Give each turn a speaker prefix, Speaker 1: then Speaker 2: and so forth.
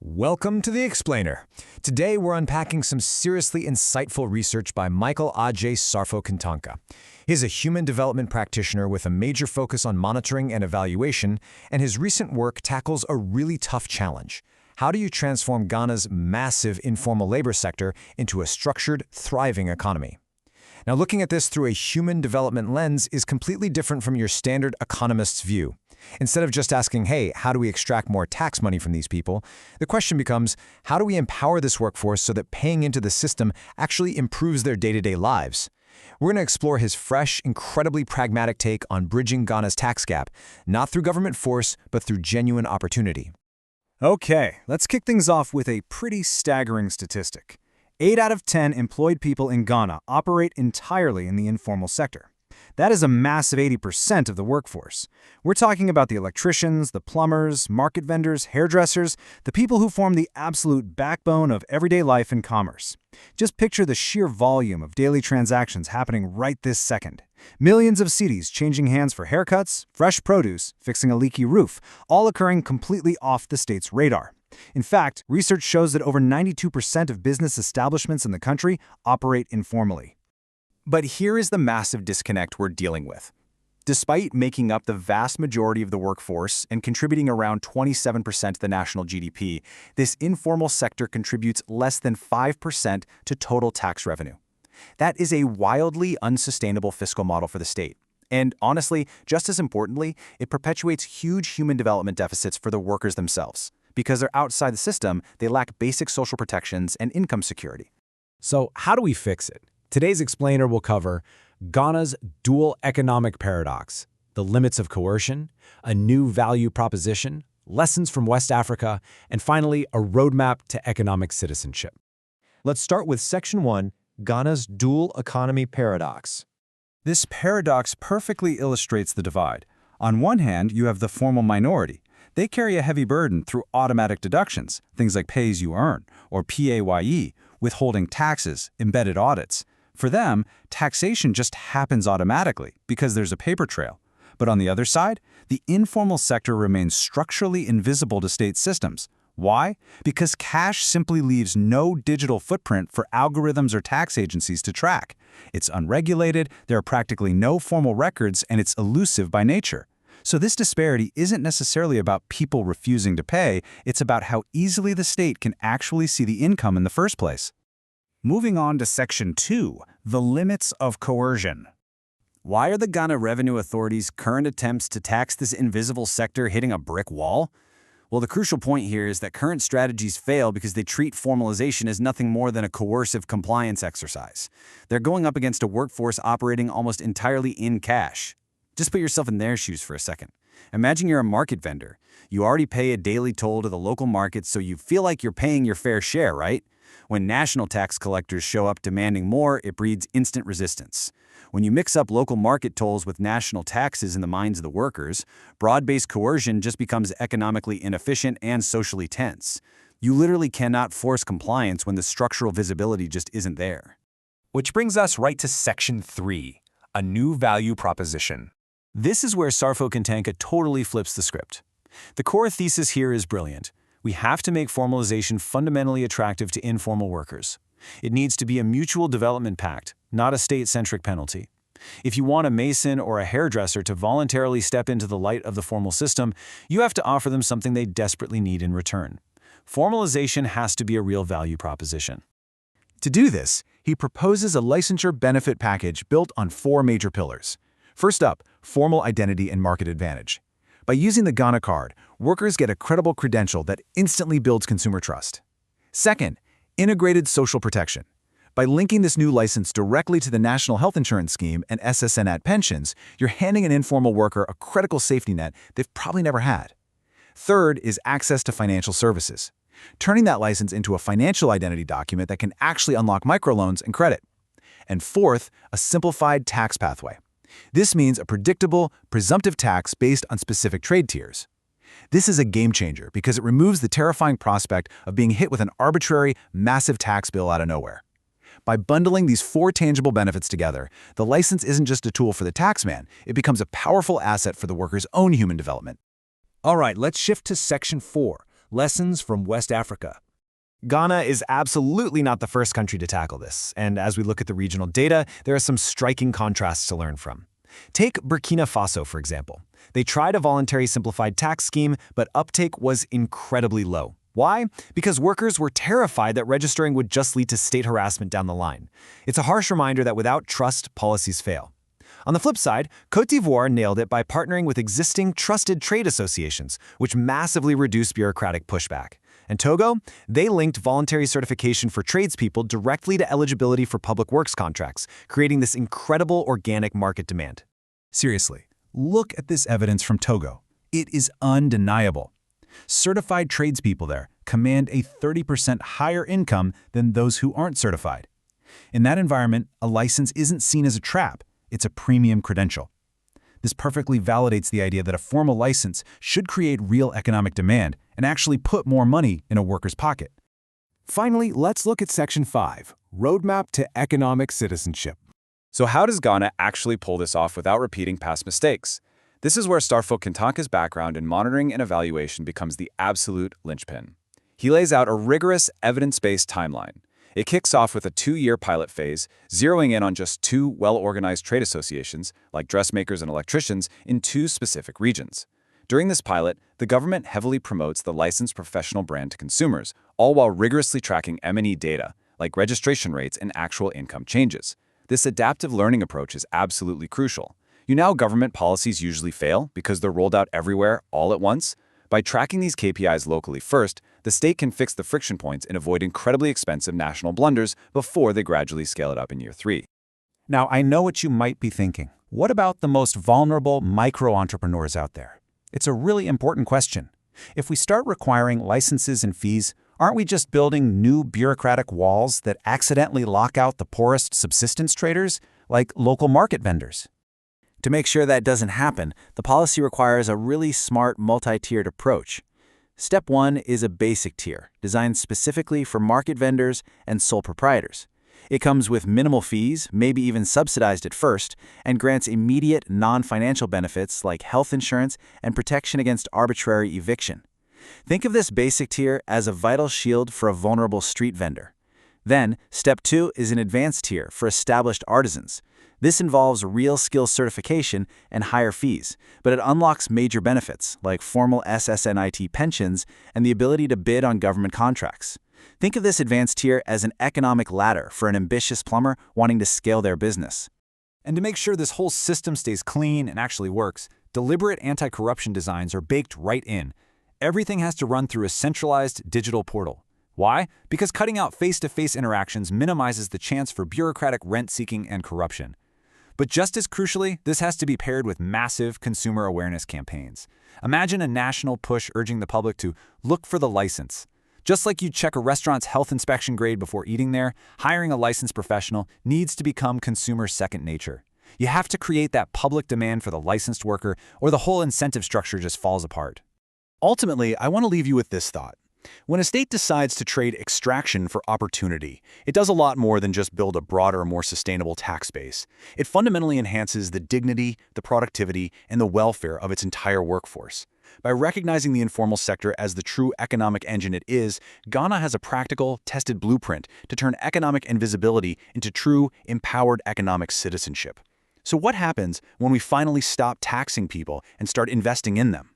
Speaker 1: Welcome to The Explainer. Today we're unpacking some seriously insightful research by Michael A.J. Sarfo-Kantanka. He's a human development practitioner with a major focus on monitoring and evaluation, and his recent work tackles a really tough challenge. How do you transform Ghana's massive informal labor sector into a structured, thriving economy? Now, looking at this through a human development lens is completely different from your standard economist's view. Instead of just asking, hey, how do we extract more tax money from these people? The question becomes, how do we empower this workforce so that paying into the system actually improves their day-to-day lives? We're going to explore his fresh, incredibly pragmatic take on bridging Ghana's tax gap, not through government force, but through genuine opportunity.
Speaker 2: Okay, let's kick things off with a pretty staggering statistic. 8 out of 10 employed people in Ghana operate entirely in the informal sector. That is a massive 80% of the workforce. We're talking about the electricians, the plumbers, market vendors, hairdressers, the people who form the absolute backbone of everyday life and commerce. Just picture the sheer volume of daily transactions happening right this second. Millions of cedis changing hands for haircuts, fresh produce, fixing a leaky roof, all occurring completely off the state's radar. In fact, research shows that over 92% of business establishments in the country operate informally.
Speaker 3: But here is the massive disconnect we're dealing with. Despite making up the vast majority of the workforce and contributing around 27% to the national GDP, this informal sector contributes less than 5% to total tax revenue. That is a wildly unsustainable fiscal model for the state. And honestly, just as importantly, it perpetuates huge human development deficits for the workers themselves. Because they're outside the system, they lack basic social protections and income security.
Speaker 1: So how do we fix it? Today's explainer will cover Ghana's dual economic paradox, the limits of coercion, a new value proposition, lessons from West Africa, and finally, a roadmap to economic citizenship. Let's start with Section 1, Ghana's dual economy paradox.
Speaker 2: This paradox perfectly illustrates the divide. On one hand, you have the formal minority. They carry a heavy burden through automatic deductions, things like pay-as-you-earn, or PAYE, withholding taxes, embedded audits. For them, taxation just happens automatically because there's a paper trail. But on the other side, the informal sector remains structurally invisible to state systems. Why? Because cash simply leaves no digital footprint for algorithms or tax agencies to track. It's unregulated, there are practically no formal records, and it's elusive by nature. So this disparity isn't necessarily about people refusing to pay, it's about how easily the state can actually see the income in the first place. Moving on to Section 2, the limits of coercion.
Speaker 3: Why are the Ghana Revenue Authority's current attempts to tax this invisible sector hitting a brick wall? Well, the crucial point here is that current strategies fail because they treat formalization as nothing more than a coercive compliance exercise. They're going up against a workforce operating almost entirely in cash. Just put yourself in their shoes for a second. Imagine you're a market vendor. You already pay a daily toll to the local market, so you feel like you're paying your fair share, right? When national tax collectors show up demanding more, it breeds instant resistance. When you mix up local market tolls with national taxes in the minds of the workers, broad-based coercion just becomes economically inefficient and socially tense. You literally cannot force compliance when the structural visibility just isn't there.
Speaker 4: Which brings us right to Section 3, a new value proposition.
Speaker 3: This is where Sarfo-Kantanka totally flips the script. The core thesis here is brilliant. We have to make formalization fundamentally attractive to informal workers. It needs to be a mutual development pact, not a state-centric penalty. If you want a mason or a hairdresser to voluntarily step into the light of the formal system, you have to offer them something they desperately need in return. Formalization has to be a real value proposition.
Speaker 2: To do this, he proposes a licensure benefit package built on 4 major pillars. First up, formal identity and market advantage. By using the Ghana card, workers get a credible credential that instantly builds consumer trust. Second, integrated social protection. By linking this new license directly to the National Health Insurance Scheme and SSNat pensions, you're handing an informal worker a critical safety net they've probably never had. Third is access to financial services, turning that license into a financial identity document that can actually unlock microloans and credit. And fourth, a simplified tax pathway. This means a predictable, presumptive tax based on specific trade tiers. This is a game changer because it removes the terrifying prospect of being hit with an arbitrary, massive tax bill out of nowhere. By bundling these 4 tangible benefits together, the license isn't just a tool for the taxman, it becomes a powerful asset for the worker's own human development.
Speaker 1: All right, let's shift to Section 4,
Speaker 5: Lessons from West Africa.
Speaker 1: Ghana is absolutely not the first country to tackle this, and as we look at the regional data, there are some striking contrasts to learn from. Take Burkina Faso, for example. They tried a voluntary simplified tax scheme, but uptake was incredibly low. Why? Because workers were terrified that registering would just lead to state harassment down the line. It's a harsh reminder that without trust, policies fail. On the flip side, Côte d'Ivoire nailed it by partnering with existing trusted trade associations, which massively reduced bureaucratic pushback. And Togo, they linked voluntary certification for tradespeople directly to eligibility for public works contracts, creating this incredible organic market demand.
Speaker 2: Seriously, look at this evidence from Togo. It is undeniable. Certified tradespeople there command a 30% higher income than those who aren't certified. In that environment, a license isn't seen as a trap, it's a premium credential. This perfectly validates the idea that a formal license should create real economic demand and actually put more money in a worker's pocket.
Speaker 5: Finally, let's look at Section 5, Roadmap to Economic Citizenship.
Speaker 4: So how does Ghana actually pull this off without repeating past mistakes? This is where Sarfo-Kantanka's background in monitoring and evaluation becomes the absolute linchpin. He lays out a rigorous, evidence-based timeline. It kicks off with a 2-year pilot phase, zeroing in on just 2 well-organized trade associations, like dressmakers and electricians, in 2 specific regions. During this pilot, the government heavily promotes the licensed professional brand to consumers, all while rigorously tracking M&E data, like registration rates and actual income changes. This adaptive learning approach is absolutely crucial. You know how government policies usually fail because they're rolled out everywhere all at once? By tracking these KPIs locally first, the state can fix the friction points and avoid incredibly expensive national blunders before they gradually scale it up in year 3.
Speaker 2: Now, I know what you might be thinking. What about the most vulnerable micro-entrepreneurs out there? It's a really important question. If we start requiring licenses and fees, aren't we just building new bureaucratic walls that accidentally lock out the poorest subsistence traders, like local market vendors?
Speaker 3: To make sure that doesn't happen, the policy requires a really smart multi-tiered approach. Step 1 is a basic tier, designed specifically for market vendors and sole proprietors. It comes with minimal fees, maybe even subsidized at first, and grants immediate non-financial benefits like health insurance and protection against arbitrary eviction. Think of this basic tier as a vital shield for a vulnerable street vendor. Then, Step 2 is an advanced tier for established artisans. This involves real skill certification and higher fees, but it unlocks major benefits like formal SSNIT pensions and the ability to bid on government contracts. Think of this advanced tier as an economic ladder for an ambitious plumber wanting to scale their business.
Speaker 6: And to make sure this whole system stays clean and actually works, deliberate anti-corruption designs are baked right in. Everything has to run through a centralized digital portal. Why? Because cutting out face-to-face interactions minimizes the chance for bureaucratic rent-seeking and corruption. But just as crucially, this has to be paired with massive consumer awareness campaigns. Imagine a national push urging the public to look for the license. Just like you check a restaurant's health inspection grade before eating there, hiring a licensed professional needs to become consumer second nature. You have to create that public demand for the licensed worker, or the whole incentive structure just falls apart.
Speaker 2: Ultimately, I want to leave you with this thought. When a state decides to trade extraction for opportunity, it does a lot more than just build a broader, more sustainable tax base. It fundamentally enhances the dignity, the productivity, and the welfare of its entire workforce. By recognizing the informal sector as the true economic engine it is, Ghana has a practical, tested blueprint to turn economic invisibility into true, empowered economic citizenship. So what happens when we finally stop taxing people and start investing in them?